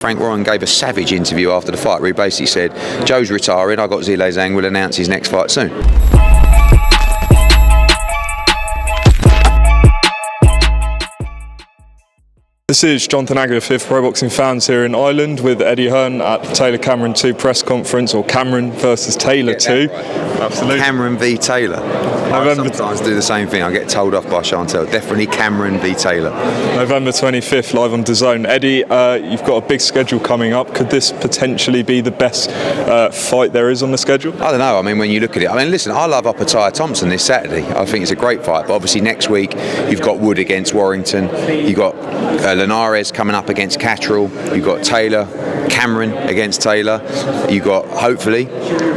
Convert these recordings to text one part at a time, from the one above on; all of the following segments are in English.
Frank Warren gave a savage interview after the fight where he basically said, Joe's retiring, I got Zhilei Zhang, will announce his next fight soon. This is Jonathan Aguilar, fifth Pro Boxing Fans here in Ireland with Eddie Hearn at Taylor Cameron 2 press conference, or Cameron versus Taylor 2. Right. Absolutely. Cameron v Taylor. I sometimes do the same thing. I get told off by Chantelle. Definitely Cameron v Taylor. November 25th, live on DAZN. Eddie, you've got a big schedule coming up. Could this potentially be the best fight there is on the schedule? I don't know. I mean, when you look at it, I mean, listen, I love Upper Thompson this Saturday. I think it's a great fight. But obviously next week you've got Wood against Warrington. You've got Linares coming up against Catterall. You've got Taylor, Cameron against Taylor. You've got, hopefully,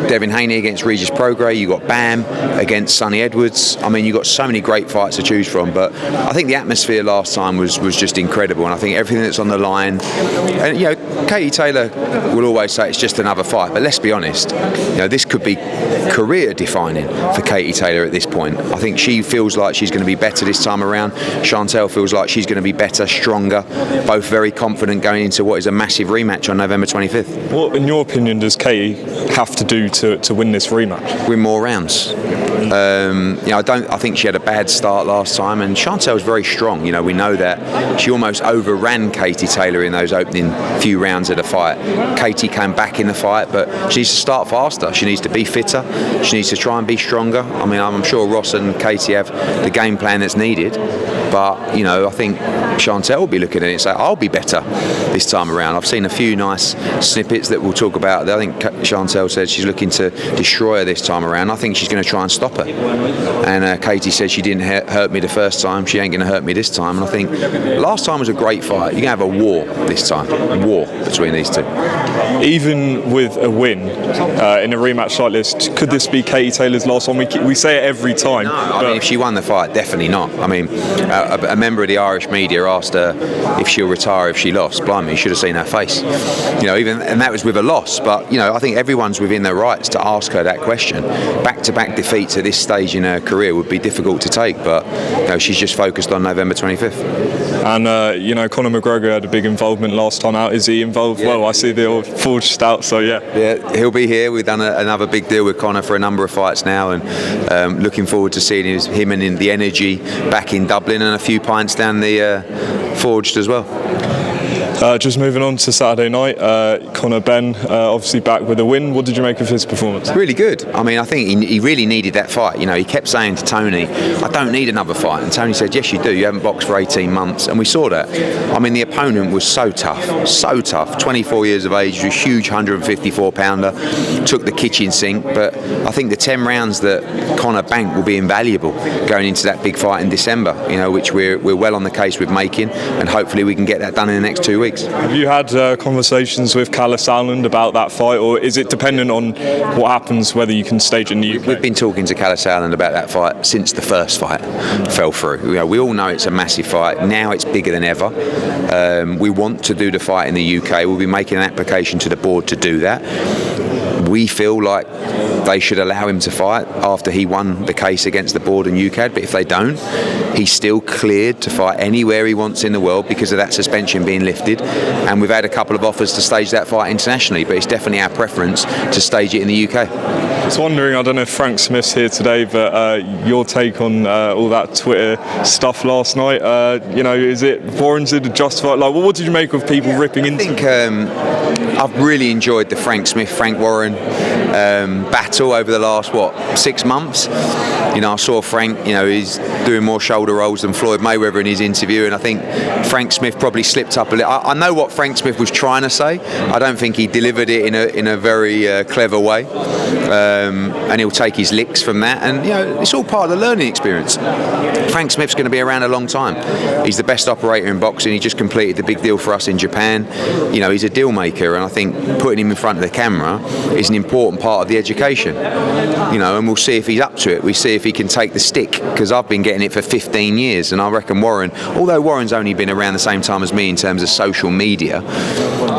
Devin Haney against Regis Prograis. You've got Bam against Sonny Edwards. I mean, you've got so many great fights to choose from. But I think the atmosphere last time was just incredible. And I think everything that's on the line. And, you know, Katie Taylor will always say it's just another fight. But let's be honest, you know, this could be career defining for Katie Taylor at this point. I think she feels like she's going to be better this time around. Chantelle feels like she's going to be better, stronger. Both very confident going into what is a massive rematch on November 25th. What, in your opinion, does Katie have to do to win this rematch? Win more rounds. You know, I think she had a bad start last time, and Chantelle's very strong. You know, we know that she almost overran Katie Taylor in those opening few rounds of the fight. Katie came back in the fight, but she needs to start faster. She needs to be fitter. She needs to try and be stronger. I mean, I'm sure Ross and Katie have the game plan that's needed. But, you know, I think Chantelle will be looking at it and say, I'll be better this time around. I've seen a few nice snippets that we'll talk about. I think Chantelle said she's looking to destroy her this time around. I think she's going to try and stop her. And Katie said she didn't hurt me the first time. She ain't going to hurt me this time. And I think last time was a great fight. You're going to have a war this time. A war between these two. Even with a win in a rematch like this, could this be Katie Taylor's last one? We say it every time. No, I mean, if she won the fight, definitely not. I mean, a member of the Irish media asked her if she'll retire if she lost. Blimey, you should have seen her face. You know, and that was with a loss. But, you know, I think everyone's within their rights to ask her that question. Back-to-back defeats at this stage in her career would be difficult to take, but, you know, she's just focused on November 25th. And, you know, Conor McGregor had a big involvement last time out. Is he involved? Yeah. Well, I see the old Forge Stout, so yeah. Yeah, he'll be here. We've done another big deal with Conor for a number of fights now, and looking forward to seeing him and in the energy back in Dublin, and a few pints down the Forged as well. Just moving on to Saturday night, Conor Benn obviously back with a win. What did you make of his performance? Really good. I mean, I think he really needed that fight. You know, he kept saying to Tony, I don't need another fight. And Tony said, yes, you do. You haven't boxed for 18 months. And we saw that. I mean, the opponent was so tough. 24 years of age, was a huge 154-pounder, took the kitchen sink. But I think the 10 rounds that Conor banked will be invaluable going into that big fight in December, you know, which we're well on the case with making. And hopefully we can get that done in the next 2 weeks. Have you had conversations with Callis Allen about that fight, or is it dependent on what happens, whether you can stage it in the UK? We've been talking to Callis Allen about that fight since the first fight fell through. You know, we all know it's a massive fight. Now it's bigger than ever. We want to do the fight in the UK. We'll be making an application to the board to do that. We feel like they should allow him to fight after he won the case against the board in UKAD, but if they don't, he's still cleared to fight anywhere he wants in the world because of that suspension being lifted. And we've had a couple of offers to stage that fight internationally, but it's definitely our preference to stage it in the UK. I was wondering, I don't know if Frank Smith's here today, but your take on all that Twitter stuff last night. You know, is it warranted or justified? Like, what did you make of people ripping into? I think I've really enjoyed the Frank Smith, Frank Warren battle over the last 6 months. You know, I saw Frank, you know, he's doing more shoulder rolls than Floyd Mayweather in his interview, and I think Frank Smith probably slipped up a little. I know what Frank Smith was trying to say. I don't think he delivered it in a very clever way, and he'll take his licks from that, and, you know, it's all part of the learning experience. Frank Smith's going to be around a long time. He's the best operator in boxing. He just completed the big deal for us in Japan. You know, he's a deal maker, and I think putting him in front of the camera is an important part of the education. You know, and we'll see if he's up to it. We see if he can take the stick, because I've been getting it for 15 years, and I reckon Warren, although Warren's only been around the same time as me in terms of social media,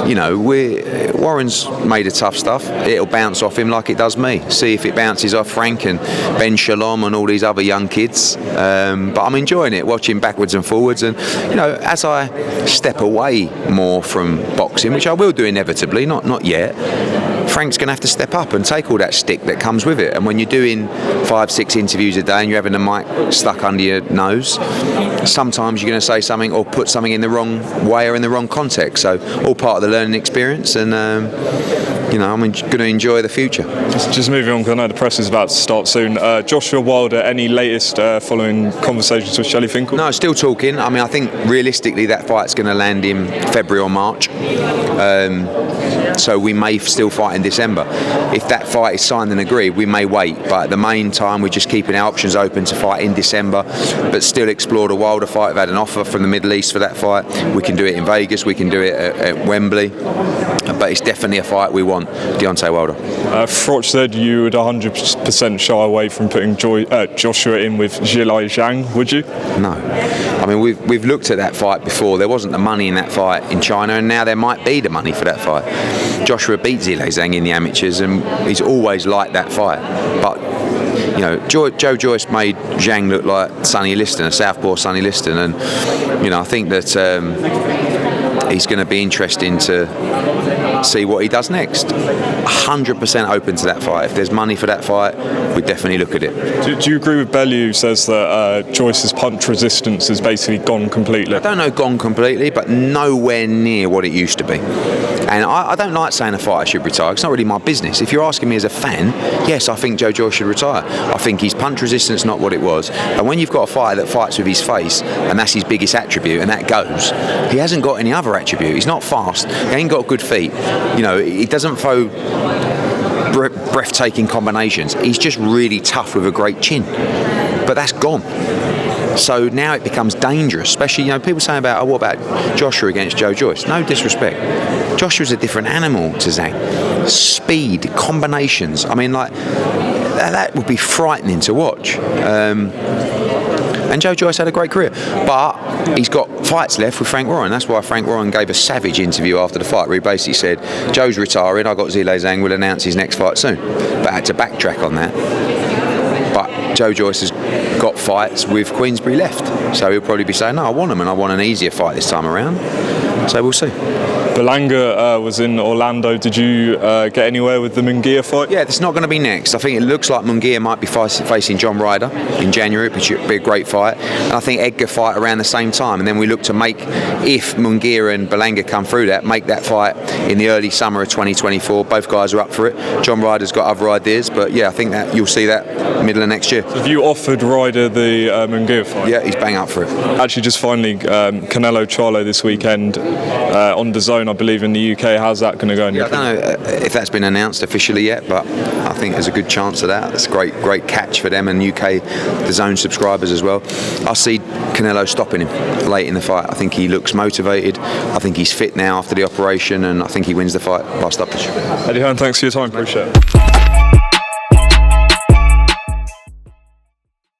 you know, Warren's made of tough stuff. It'll bounce off him like it does me. see if it bounces off Frank and Ben Shalom and all these other young kids. But I'm enjoying it, watching backwards and forwards. And as I step away more from boxing, which I will do inevitably, not yet, Frank's going to have to step up and take all that stick that comes with it. And when you're doing 5-6 interviews a day and you're having a mic stuck under your nose, sometimes you're going to say something or put something in the wrong way or in the wrong context. So all part of the learning experience, and I'm going to enjoy the future. Just moving on, because I know the press is about to start soon. Joshua Wilder, any latest following conversations with Shelley Finkel? No, still talking. I mean, I think realistically that fight's going to land in February or March. So we may still fight in December. If that fight is signed and agreed, we may wait. But at the main time, we're just keeping our options open to fight in December, but still explore the Wilder fight. We've had an offer from the Middle East for that fight. We can do it in Vegas. We can do it at Wembley. But it's definitely a fight we want, Deontay Wilder. Froch said you would 100% shy away from putting Joshua in with Zhilei Zhang, would you? No. I mean, we've looked at that fight before. There wasn't the money in that fight in China, and now there might be the money for that fight. Joshua beat Zhilei Zhang in the amateurs, and he's always liked that fight. But Joe Joyce made Zhang look like Sonny Liston, a southpaw Sonny Liston, and I think that he's going to be interesting to see what he does next. 100% open to that fight. If there's money for that fight, we'd definitely look at it. Do you agree with Bellew, who says that Joyce's punch resistance has basically gone completely? I don't know gone completely, but nowhere near what it used to be. And I don't like saying a fighter should retire. It's not really my business. If you're asking me as a fan, yes, I think Joe Joyce should retire. I think his punch resistance not what it was. And when you've got a fighter that fights with his face, and that's his biggest attribute, and that goes, he hasn't got any other attribute. He's not fast. He ain't got good feet. He doesn't throw breathtaking combinations. He's just really tough with a great chin. But that's gone. So now it becomes dangerous, especially, people saying about, what about Joshua against Joe Joyce? No disrespect. Joshua's a different animal to Zhang. Speed, combinations. I mean, that would be frightening to watch. And Joe Joyce had a great career. But he's got fights left with Frank Warren. That's why Frank Warren gave a savage interview after the fight where he basically said, Joe's retiring, I got Zhilei Zhang, will announce his next fight soon. But I had to backtrack on that. But Joe Joyce has got fights with Queensberry left. So he'll probably be saying, no, I want them, and I want an easier fight this time around. So we'll see. Belanga was in Orlando. Did you get anywhere with the Munguia fight? Yeah, it's not going to be next. I think it looks like Munguia might be facing John Ryder in January, which would be a great fight. And I think Edgar fight around the same time. And then we look to make, if Munguia and Belanga come through that, make that fight in the early summer of 2024. Both guys are up for it. John Ryder's got other ideas, but yeah, I think that you'll see that middle of next year. So have you offered Ryder the Munguia fight? Yeah, he's bang up for it. Actually, just finally, Canelo Charlo this weekend on DAZN, I believe, in the UK. How's that going to go? Yeah, I don't know if that's been announced officially yet, but I think there's a good chance of that. It's a great catch for them and UK DAZN subscribers as well. I see Canelo stopping him late in the fight. I think he looks motivated. I think he's fit now after the operation, and I think he wins the fight by stoppage. Eddie Hearn, thanks for your time. Appreciate it.